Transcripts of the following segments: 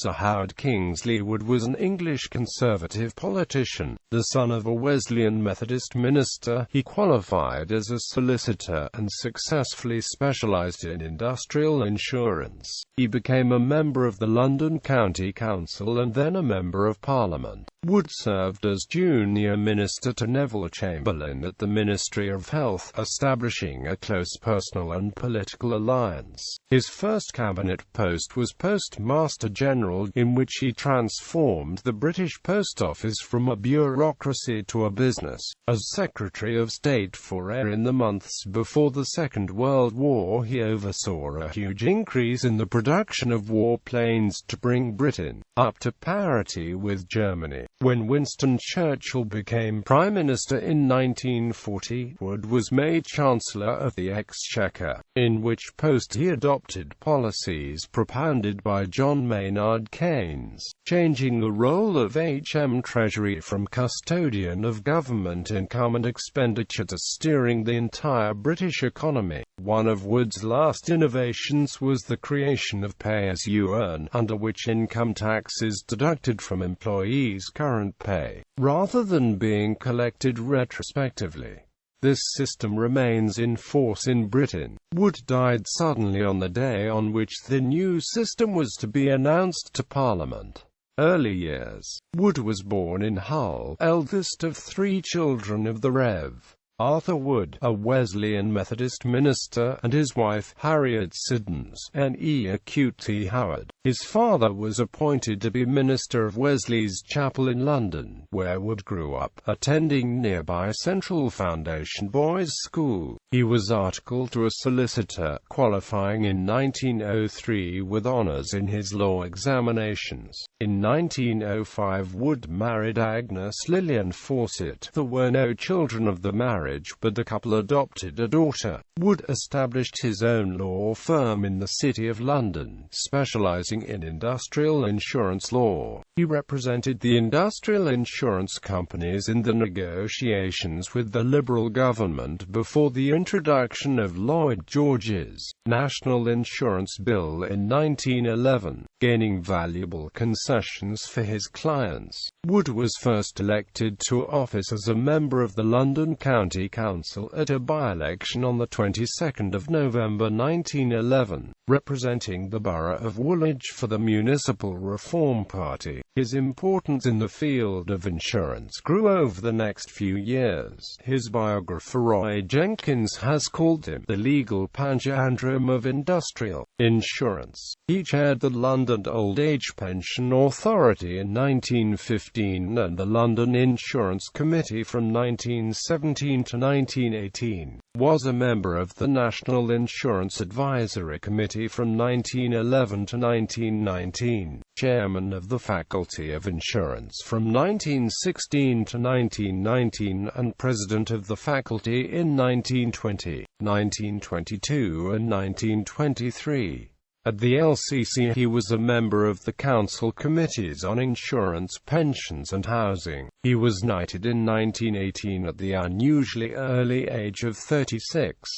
Sir Howard Kingsley Wood was an English Conservative politician. The son of a Wesleyan Methodist minister, he qualified as a solicitor and successfully specialised in industrial insurance. He became a member of the London County Council and then a Member of Parliament. Wood served as junior minister to Neville Chamberlain at the Ministry of Health, establishing a close personal and political alliance. His first cabinet post was Postmaster General, in which he transformed the British Post Office from a bureaucracy to a business. As Secretary of State for Air in the months before the Second World War, he oversaw a huge increase in the production of warplanes to bring Britain up to parity with Germany. When Winston Churchill became Prime Minister in 1940, Wood was made Chancellor of the Exchequer, in which post he adopted policies propounded by John Maynard Keynes, changing the role of HM Treasury from custodian of government income and expenditure to steering the entire British economy. One of Wood's last innovations was the creation of pay-as-you-earn, under which income tax is deducted from employees' current pay, rather than being collected retrospectively. This system remains in force in Britain. Wood died suddenly on the day on which the new system was to be announced to Parliament. Early years. Wood was born in Hull, eldest of 3 children of the Rev. Arthur Wood, a Wesleyan Methodist minister, and his wife, Harriet Siddons, N.E. Acute Howard. His father was appointed to be minister of Wesley's Chapel in London, where Wood grew up, attending nearby Central Foundation Boys' School. He was articled to a solicitor, qualifying in 1903 with honours in his law examinations. In 1905 Wood married Agnes Lillian Fawcett. There were no children of the marriage, but the couple adopted a daughter. Wood established his own law firm in the City of London, specialising in industrial insurance law. He represented the industrial insurance companies in the negotiations with the Liberal government before the introduction of Lloyd George's National Insurance Bill in 1911, gaining valuable concessions for his clients. Wood was first elected to office as a member of the London County Council at a by-election on the 22nd of November 1911, representing the borough of Woolwich for the Municipal Reform Party. His importance in the field of insurance grew over the next few years. His biographer Roy Jenkins has called him the legal panjandrum of industrial insurance. He chaired the London Old Age Pension Authority in 1915 and the London Insurance Committee from 1917 to 1918, was a member of the National Insurance Advisory Committee from 1911 to 1919, chairman of the Faculty of Insurance from 1916 to 1919 and president of the faculty in 1920, 1922 and 1923. At the LCC he was a member of the Council Committees on Insurance, Pensions and Housing. He was knighted in 1918 at the unusually early age of 36.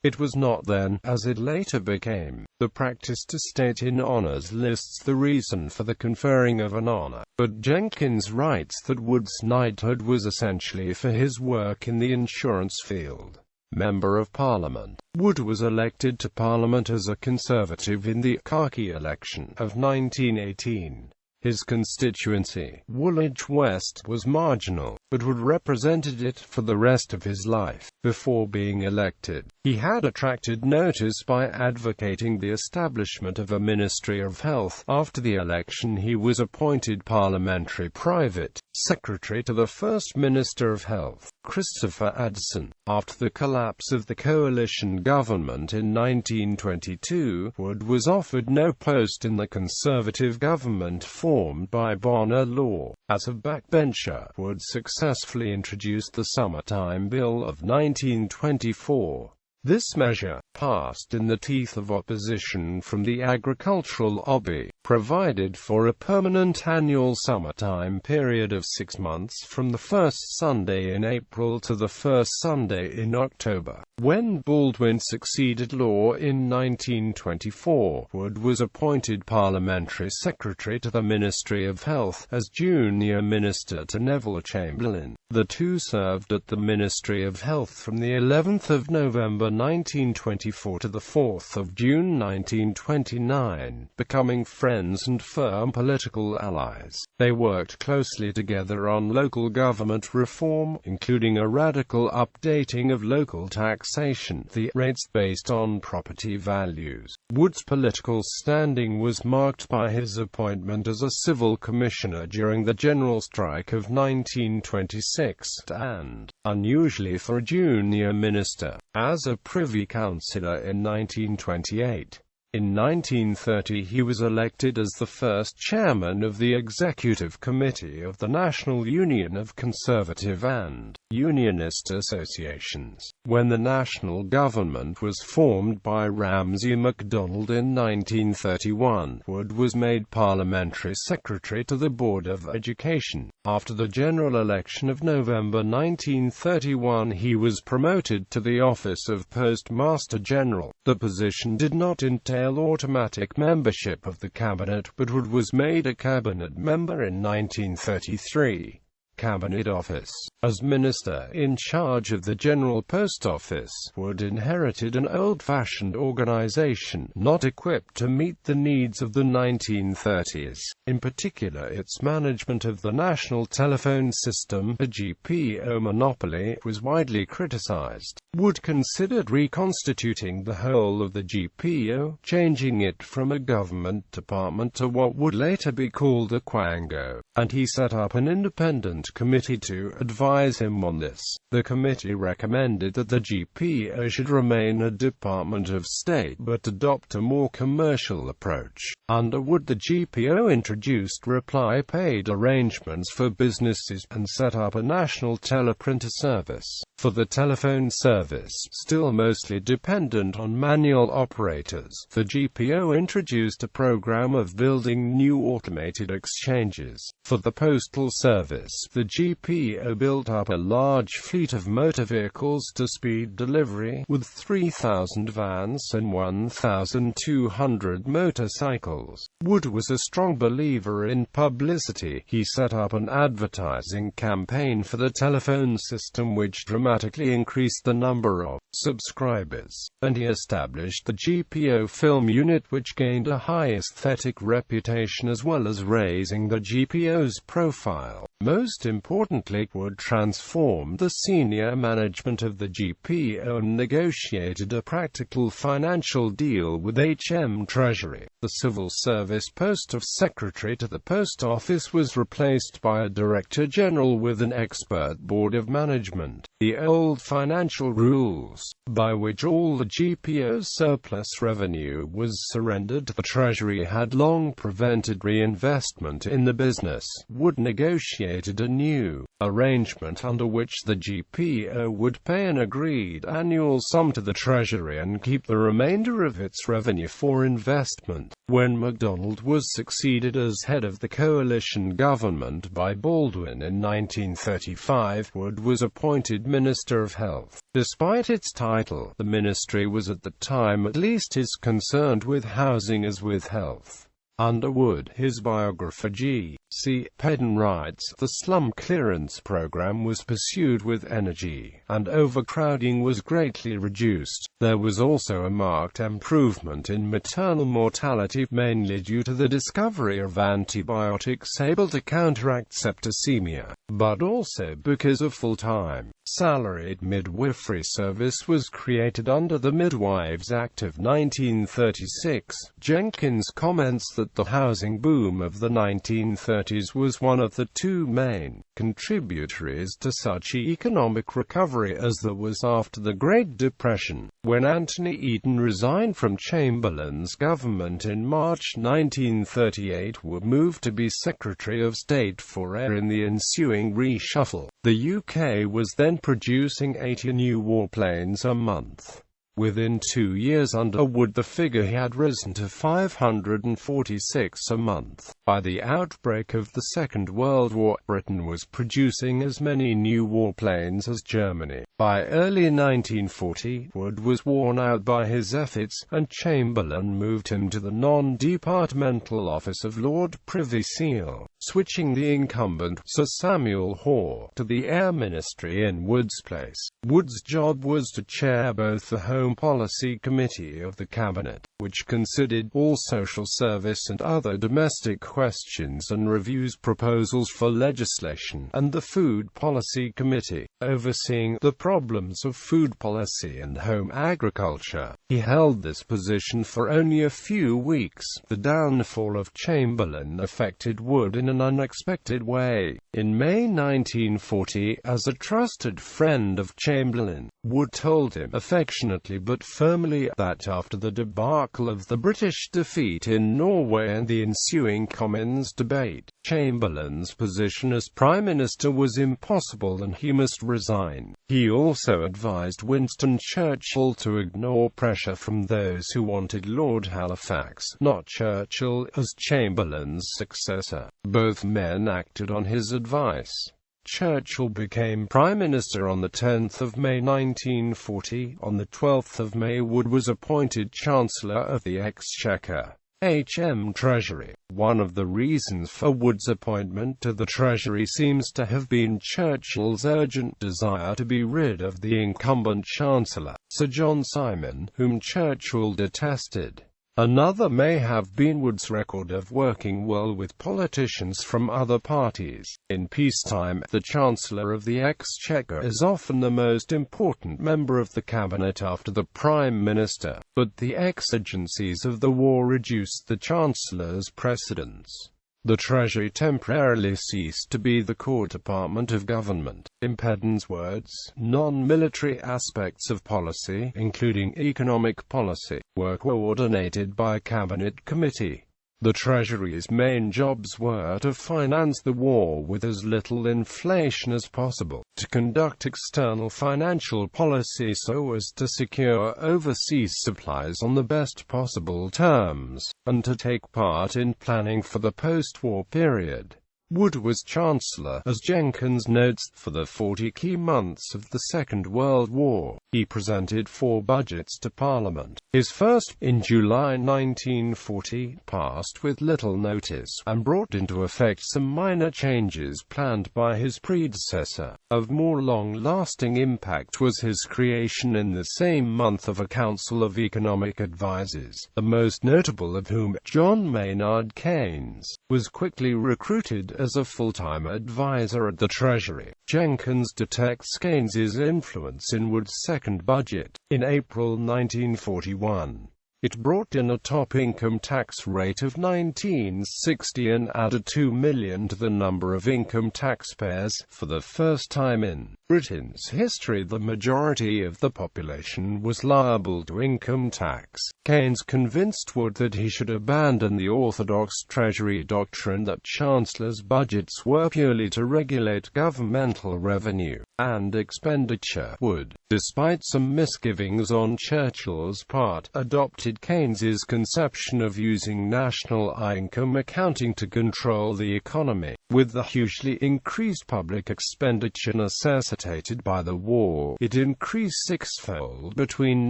It was not then, as it later became, the practice to state in honours lists the reason for the conferring of an honour, but Jenkins writes that Wood's knighthood was essentially for his work in the insurance field. Member of Parliament. Wood was elected to Parliament as a Conservative in the khaki election of 1918. His constituency, Woolwich West, was marginal, but Wood represented it for the rest of his life. Before being elected, he had attracted notice by advocating the establishment of a Ministry of Health. After the election he was appointed Parliamentary Private Secretary to the First Minister of Health, Christopher Addison. After the collapse of the coalition government in 1922, Wood was offered no post in the Conservative government formed by Bonner Law. As a backbencher, Wood successfully introduced the Summertime Bill of 1924. This measure passed in the teeth of opposition from the agricultural lobby. provided for a permanent annual summertime period of 6 months from the first Sunday in April to the first Sunday in October. When Baldwin succeeded Law in 1924, Wood was appointed Parliamentary Secretary to the Ministry of Health, as junior minister to Neville Chamberlain. The two served at the Ministry of Health from the 11th of November 1924 to the 4th of June 1929, becoming friends and firm political allies. They worked closely together on local government reform, including a radical updating of local taxation, the rates based on property values. Wood's political standing was marked by his appointment as a civil commissioner during the general strike of 1926, and, unusually for a junior minister, as a Privy Councillor in 1928. In 1930 he was elected as the first chairman of the Executive Committee of the National Union of Conservative and Unionist Associations. When the national government was formed by Ramsay MacDonald in 1931, Wood was made Parliamentary Secretary to the Board of Education. After the general election of November 1931 he was promoted to the office of Postmaster General. The position did not entail automatic membership of the cabinet, but Wood was made a cabinet member in 1933. Cabinet Office. As Minister in charge of the General Post Office, Wood inherited an old-fashioned organization, not equipped to meet the needs of the 1930s. In particular, its management of the National Telephone System, a GPO monopoly, was widely criticized. Wood considered reconstituting the whole of the GPO, changing it from a government department to what would later be called a quango, and he set up an independent committee to advise him on this. The committee recommended that the GPO should remain a department of state but adopt a more commercial approach. Under Wood, the GPO introduced reply-paid arrangements for businesses and set up a national teleprinter service. For the telephone service, still mostly dependent on manual operators, the GPO introduced a program of building new automated exchanges. For the postal service, the GPO built up a large fleet of motor vehicles to speed delivery, with 3,000 vans and 1,200 motorcycles. Wood was a strong believer in publicity. He set up an advertising campaign for the telephone system which dramatically increased the number of subscribers, and he established the GPO film unit, which gained a high aesthetic reputation as well as raising the GPO's profile. Most importantly, Wood transformed the senior management of the GPO and negotiated a practical financial deal with HM Treasury. The civil service post of Secretary to the Post Office was replaced by a Director General with an expert board of management. The old financial rules, by which all the GPO's surplus revenue was surrendered to the Treasury, had long prevented reinvestment in the business. Wood negotiated a new arrangement under which the GPO would pay an agreed annual sum to the Treasury and keep the remainder of its revenue for investment. When MacDonald was succeeded as head of the coalition government by Baldwin in 1935, Wood was appointed Minister of Health. Despite its title, the ministry was at the time at least as concerned with housing as with health. Under Wood, his biographer G.C. Pedden writes, the slum clearance program was pursued with energy, and overcrowding was greatly reduced. There was also a marked improvement in maternal mortality, mainly due to the discovery of antibiotics able to counteract septicemia, but also because a full-time, salaried midwifery service was created under the Midwives Act of 1936. Jenkins comments that the housing boom of the 1930s was one of the two main contributories to such economic recovery as there was after the Great Depression. When Anthony Eden resigned from Chamberlain's government in March 1938, Wood moved to be Secretary of State for Air in the ensuing reshuffle. The UK was then producing 80 new warplanes a month. Within 2 years under Wood, the figure had risen to 546 a month. By the outbreak of the Second World War, Britain was producing as many new warplanes as Germany. By early 1940, Wood was worn out by his efforts, and Chamberlain moved him to the non-departmental office of Lord Privy Seal, switching the incumbent, Sir Samuel Hoare, to the Air Ministry in Wood's place. Wood's job was to chair both the Home Policy Committee of the Cabinet, which considered all social service and other domestic questions and reviews proposals for legislation, and the Food Policy Committee, overseeing the problems of food policy and home agriculture. He held this position for only a few weeks. The downfall of Chamberlain affected Wood in an unexpected way. In May 1940, as a trusted friend of Chamberlain, Wood told him, affectionately but firmly, that after the debacle of the British defeat in Norway and the ensuing Commons debate, Chamberlain's position as Prime Minister was impossible and he must resign. He also advised Winston Churchill to ignore pressure from those who wanted Lord Halifax, not Churchill, as Chamberlain's successor. Both men acted on his advice. Churchill became Prime Minister on 10 May 1940. On 12 May, Wood was appointed Chancellor of the Exchequer, HM Treasury. One of the reasons for Wood's appointment to the Treasury seems to have been Churchill's urgent desire to be rid of the incumbent Chancellor, Sir John Simon, whom Churchill detested. Another may have been Wood's record of working well with politicians from other parties. In peacetime, the Chancellor of the Exchequer is often the most important member of the cabinet after the Prime Minister, but the exigencies of the war reduced the Chancellor's precedence. The Treasury temporarily ceased to be the core department of government. In Pedden's words, non-military aspects of policy, including economic policy, were coordinated by a cabinet committee. The Treasury's main jobs were to finance the war with as little inflation as possible, to conduct external financial policy so as to secure overseas supplies on the best possible terms, and to take part in planning for the post-war period. Wood was Chancellor, as Jenkins notes, for the 40 key months of the Second World War. He presented 4 budgets to Parliament. His first, in July 1940, passed with little notice, and brought into effect some minor changes planned by his predecessor. Of more long-lasting impact was his creation in the same month of a Council of Economic Advisers, the most notable of whom, John Maynard Keynes, was quickly recruited as a full-time advisor at the Treasury. Jenkins detects Keynes's influence in Wood's second budget. In April 1941, it brought in a top income tax rate of 1960 and added 2 million to the number of income taxpayers. For the first time in Britain's history, the majority of the population was liable to income tax. Keynes convinced Wood that he should abandon the orthodox Treasury doctrine that Chancellors' budgets were purely to regulate governmental revenue and expenditure. Wood, despite some misgivings on Churchill's part, adopted Keynes's conception of using national income accounting to control the economy. With the hugely increased public expenditure necessitated by the war, it increased sixfold between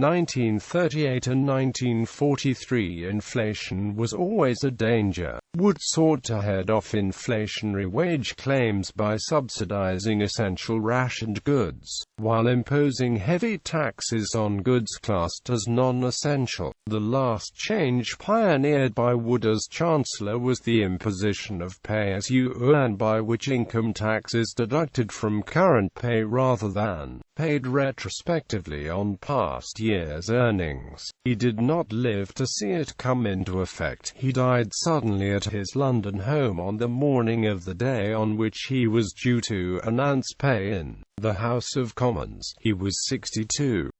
1938 and 1943. Inflation was always a danger. Wood sought to head off inflationary wage claims by subsidizing essential rationed goods, while imposing heavy taxes on goods classed as non-essential. The last change pioneered by Wood as Chancellor was the imposition of pay-as-you-earn, by which income tax is deducted from current pay rather than paid retrospectively on past years' earnings. He did not live to see it come into effect. He died suddenly at his London home on the morning of the day on which he was due to announce pay in the House of Commons. He was 62.